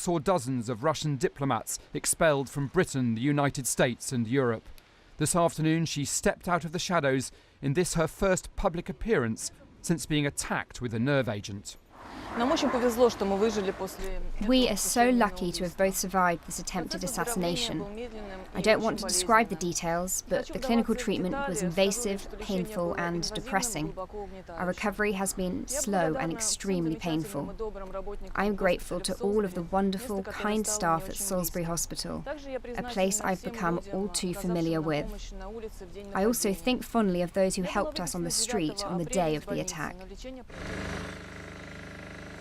saw dozens of Russian diplomats expelled from Britain, the United States and Europe. This afternoon she stepped out of the shadows in this her first public appearance since being attacked with a nerve agent. We are so lucky to have both survived this attempted assassination. I don't want to describe the details, but the clinical treatment was invasive, painful and depressing. Our recovery has been slow and extremely painful. I am grateful to all of the wonderful, kind staff at Salisbury Hospital, a place I've become all too familiar with. I also think fondly of those who helped us on the street on the day of the attack.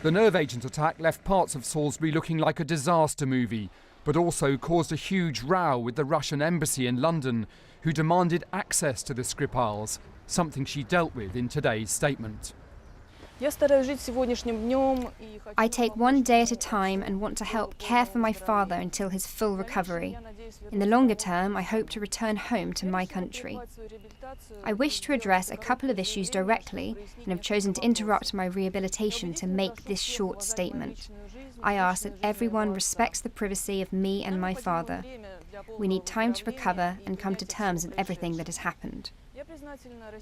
The nerve agent attack left parts of Salisbury looking like a disaster movie, but also caused a huge row with the Russian embassy in London, who demanded access to the SKRIPALs, something she dealt with in today's statement. I take one day at a time and want to help care for my father until his full recovery. In the longer term, I hope to return home to my country. I wish to address a couple of issues directly and have chosen to interrupt my rehabilitation to make this short statement. I ask that everyone respects the privacy of me and my father. We need time to recover and come to terms with everything that has happened.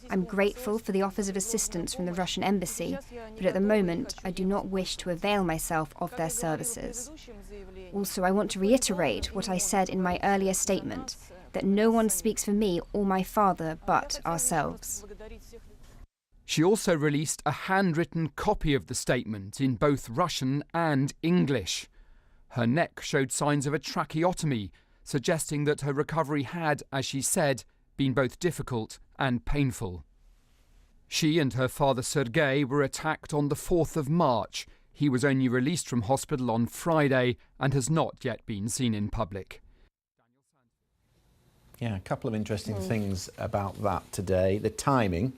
I'm grateful for the offers of assistance from the Russian embassy, but at the moment I do not wish to avail myself of their services. Also, I want to reiterate what I said in my earlier statement, that no one speaks for me or my father but ourselves. She also released a handwritten copy of the statement in both Russian and English. Her neck showed signs of a tracheotomy, suggesting that her recovery had, as she said, been both difficult and painful. She and her father Sergei were attacked on the 4th of March. He was only released from hospital on Friday and has not yet been seen in public. Yeah, a couple of interesting things about that today. The timing.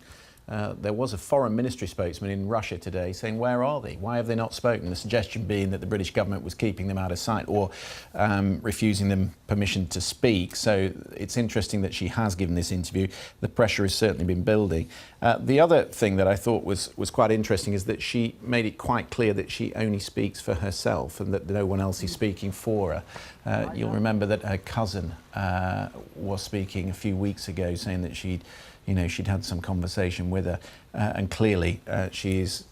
There was a foreign ministry spokesman in Russia today saying, where are they? Why have they not spoken? The suggestion being that the British government was keeping them out of sight or refusing them permission to speak. So it's interesting that she has given this interview. The pressure has certainly been building. The other thing that I thought was quite interesting is that she made it quite clear that she only speaks for herself and that no one else is speaking for her. You'll remember that her cousin was speaking a few weeks ago saying that she'd had some conversation with her, and clearly she is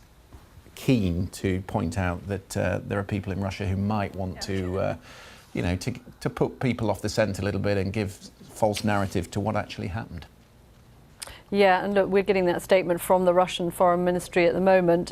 keen to point out that there are people in Russia who might want to, to put people off the scent a little bit and give false narrative to what actually happened. Yeah, and look, we're getting that statement from the Russian Foreign Ministry at the moment.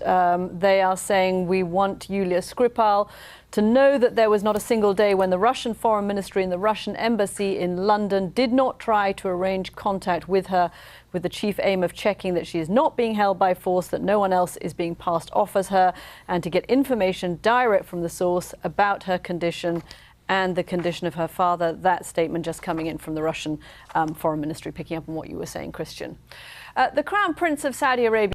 They are saying, we want Yulia Skripal to know that there was not a single day when the Russian Foreign Ministry and the Russian Embassy in London did not try to arrange contact with her, with the chief aim of checking that she is not being held by force, that no one else is being passed off as her, and to get information direct from the source about her condition and the condition of her father. That statement just coming in from the Russian Foreign Ministry, picking up on what you were saying, Christian. The Crown Prince of Saudi Arabia